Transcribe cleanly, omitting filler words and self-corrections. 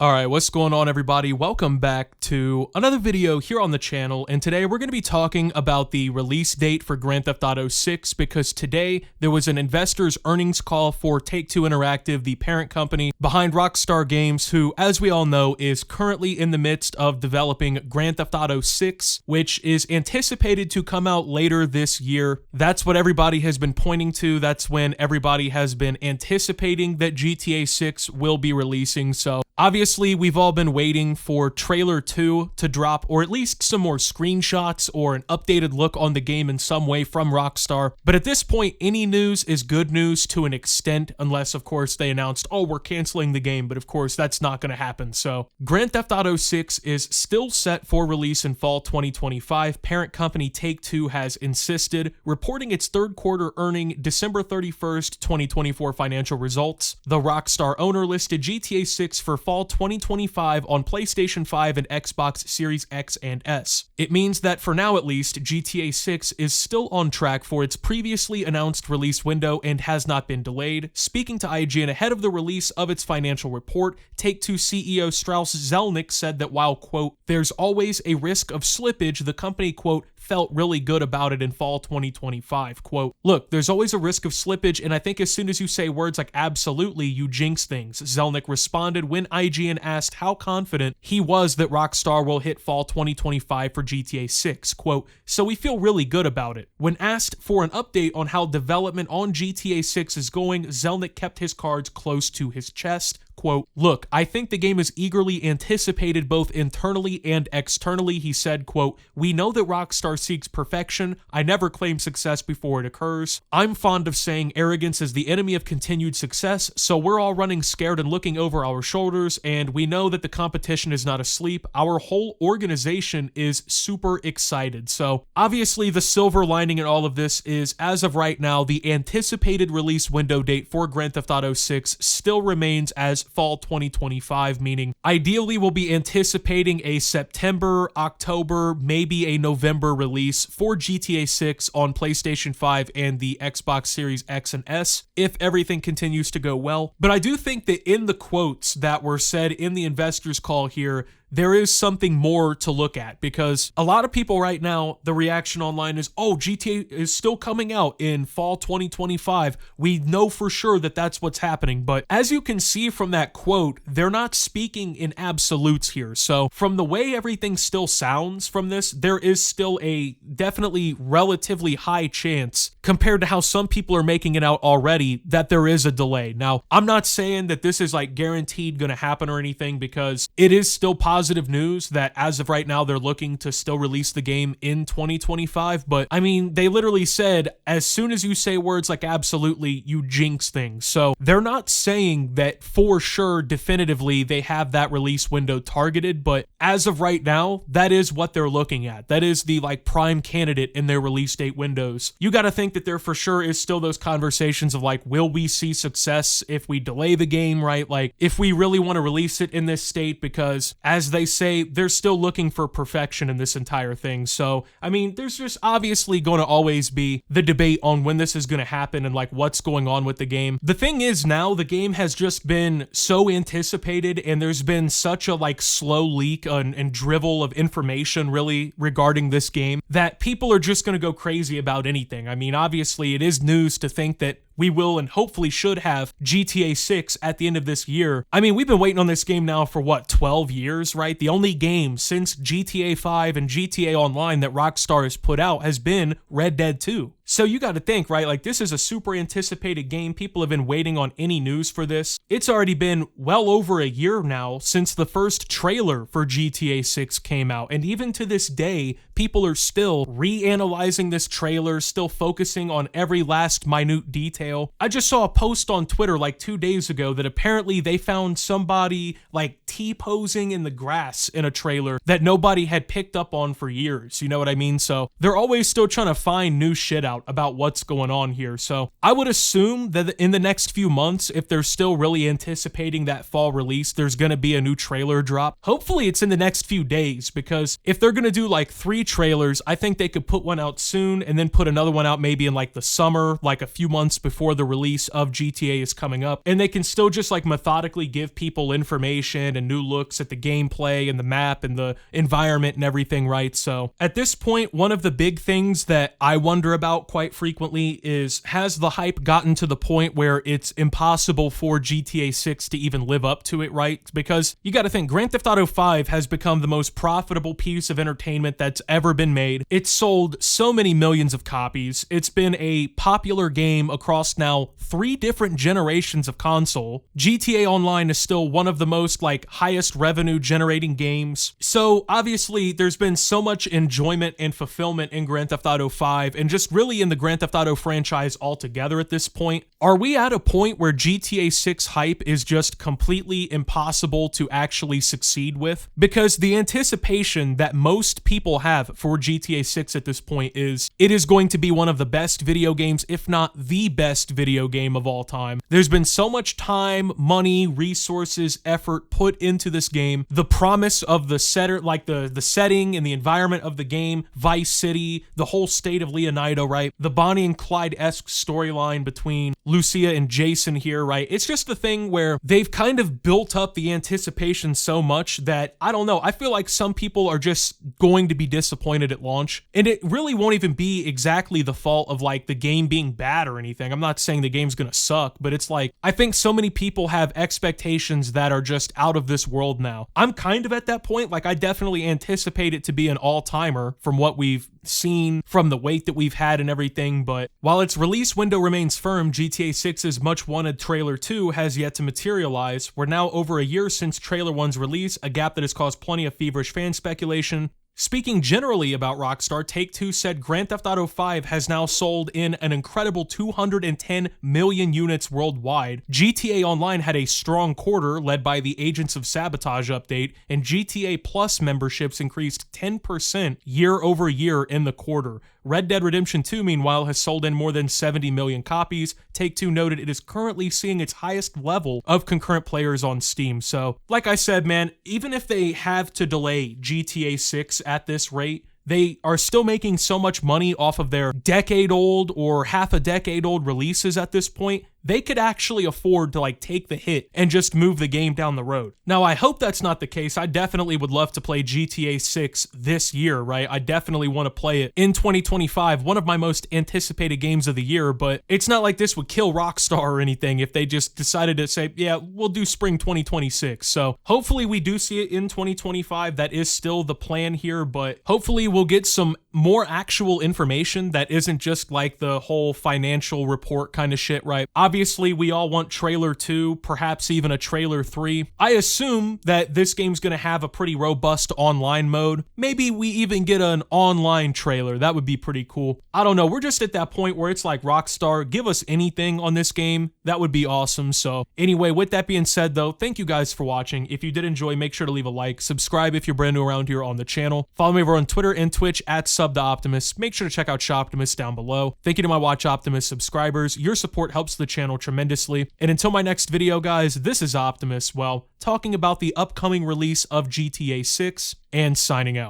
Alright, what's going on everybody? Welcome back to another video here on the channel, and today we're going to be talking about the release date for Grand Theft Auto 6 because today there was an investors earnings call for Take-Two Interactive, the parent company behind Rockstar Games, who, as we all know, is currently in the midst of developing Grand Theft Auto 6, which is anticipated to come out later this year. That's what everybody has been pointing to. That's when everybody has been anticipating that GTA 6 will be releasing, so obviously, we've all been waiting for Trailer 2 to drop, or at least some more screenshots or an updated look on the game in some way from Rockstar. But at this point, any news is good news to an extent, unless, of course, they announced, oh, we're canceling the game, but of course, that's not going to happen. So, Grand Theft Auto 6 is still set for release in fall 2025. Parent company Take-Two has insisted, reporting its third quarter earning December 31st, 2024 financial results. The Rockstar owner listed GTA 6 for fall 2025 on PlayStation 5 and Xbox Series X and S. It means that for now at least, GTA 6 is still on track for its previously announced release window and has not been delayed. Speaking to IGN ahead of the release of its financial report, Take-Two CEO Strauss Zelnick said that while, quote, there's always a risk of slippage, the company, quote, felt really good about it in fall 2025. Quote, look, there's always a risk of slippage, and I think as soon as you say words like absolutely, you jinx things. Zelnick responded when IGN asked how confident he was that Rockstar will hit fall 2025 for GTA 6. Quote, so we feel really good about it. When asked for an update on how development on GTA 6 is going, Zelnick kept his cards close to his chest. Quote, look, I think the game is eagerly anticipated both internally and externally, he said, quote, we know that Rockstar seeks perfection. I never claim success before it occurs. I'm fond of saying arrogance is the enemy of continued success, so we're all running scared and looking over our shoulders, and we know that the competition is not asleep. Our whole organization is super excited. So obviously the silver lining in all of this is, as of right now, the anticipated release window date for Grand Theft Auto 6 still remains as fall 2025, meaning ideally we'll be anticipating a September, October, maybe a November release for GTA 6 on PlayStation 5 and the Xbox Series X and S if everything continues to go well. But I do think that in the quotes that were said in the investors call here, there is something more to look at, because a lot of people right now, the reaction online is, oh, GTA is still coming out in fall 2025. We know for sure that that's what's happening. But as you can see from that quote, they're not speaking in absolutes here. So from the way everything still sounds from this, there is still a definitely relatively high chance compared to how some people are making it out already that there is a delay. Now, I'm not saying that this is like guaranteed going to happen or anything, because it is still positive news that as of right now they're looking to still release the game in 2025, but I mean, they literally said as soon as you say words like absolutely, you jinx things. So they're not saying that for sure definitively they have that release window targeted, but as of right now, that is what they're looking at. That is the like prime candidate in their release date windows. You got to think that there for sure is still those conversations of like, will we see success if we delay the game, right? Like if we really want to release it in this state, because as they say, they're still looking for perfection in this entire thing. So, I mean, there's just obviously going to always be the debate on when this is going to happen and like what's going on with the game. The thing is now the game has just been so anticipated, and there's been such a like slow leak and drivel of information really regarding this game that people are just going to go crazy about anything. I mean, obviously it is news to think that we will and hopefully should have GTA 6 at the end of this year. I mean, we've been waiting on this game now for what, 12 years, right? The only game since GTA 5 and GTA Online that Rockstar has put out has been Red Dead 2. So you got to think, right? Like this is a super anticipated game. People have been waiting on any news for this. It's already been well over a year now since the first trailer for GTA 6 came out. And even to this day, people are still reanalyzing this trailer, still focusing on every last minute detail. I just saw a post on Twitter like 2 days ago that apparently they found somebody like T-posing in the grass in a trailer that nobody had picked up on for years. You know what I mean? So they're always still trying to find new shit out. about what's going on here. So I would assume that in the next few months, if they're still really anticipating that fall release, there's going to be a new trailer drop. Hopefully it's in the next few days, because if they're going to do like 3 trailers, I think they could put one out soon and then put another one out maybe in like the summer, like a few months before the release of GTA is coming up. And they can still just like methodically give people information and new looks at the gameplay and the map and the environment and everything, right? So at this point, one of the big things that I wonder about quite frequently is, has the hype gotten to the point where it's impossible for GTA 6 to even live up to it, right? Because you got to think, Grand Theft Auto 5 has become the most profitable piece of entertainment that's ever been made. It's sold so many millions of copies. It's been a popular game across now 3 different generations of console. GTA Online is still one of the most like highest revenue generating games. So obviously there's been so much enjoyment and fulfillment in Grand Theft Auto 5 and just really in the Grand Theft Auto franchise altogether at this point. Are we at a point where GTA 6 hype is just completely impossible to actually succeed with? Because the anticipation that most people have for GTA 6 at this point is it is going to be one of the best video games, if not the best video game of all time. There's been so much time, money, resources, effort put into this game. The promise of the setter, like the setting and the environment of the game, Vice City, the whole state of Leonido, right? The Bonnie and Clyde-esque storyline between Lucia and Jason here, right? It's just the thing where they've kind of built up the anticipation so much that, I don't know, I feel like some people are just going to be disappointed at launch. And it really won't even be exactly the fault of like the game being bad or anything. I'm not saying the game's gonna suck, but it's like, I think so many people have expectations that are just out of this world now. I'm kind of at that point. Like, I definitely anticipate it to be an all-timer from what we've seen, from the wait that we've had and everything, but while its release window remains firm, GTA 6's much wanted trailer 2 has yet to materialize. We're now over a year since trailer 1's release, a gap that has caused plenty of feverish fan speculation. Speaking generally about Rockstar, Take-Two said Grand Theft Auto 5 has now sold in an incredible 210 million units worldwide. GTA Online had a strong quarter led by the Agents of Sabotage update, and GTA Plus memberships increased 10% year over year in the quarter. Red Dead Redemption 2, meanwhile, has sold in more than 70 million copies. Take-Two noted it is currently seeing its highest level of concurrent players on Steam. So, like I said, man, even if they have to delay GTA 6 at this rate, they are still making so much money off of their decade-old or half a decade-old releases at this point. They could actually afford to like take the hit and just move the game down the road. Now, I hope that's not the case. I definitely would love to play GTA 6 this year, right? I definitely want to play it in 2025, one of my most anticipated games of the year, but it's not like this would kill Rockstar or anything if they just decided to say, yeah, we'll do spring 2026. So hopefully we do see it in 2025. That is still the plan here, but hopefully we'll get some more actual information that isn't just like the whole financial report kind of shit, right? Obviously, we all want trailer 2, perhaps even a trailer 3. I assume that this game's going to have a pretty robust online mode. Maybe we even get an online trailer. That would be pretty cool. I don't know. We're just at that point where it's like, Rockstar, give us anything on this game. That would be awesome. So anyway, with that being said, though, thank you guys for watching. If you did enjoy, make sure to leave a like. Subscribe if you're brand new around here on the channel. Follow me over on Twitter and Twitch at @SubTheOptimus. Make sure to check out Shoptimus down below. Thank you to my Watch Optimus subscribers. Your support helps the channel tremendously. And until my next video, guys, this is Optimus, well, talking about the upcoming release of GTA 6 and signing out.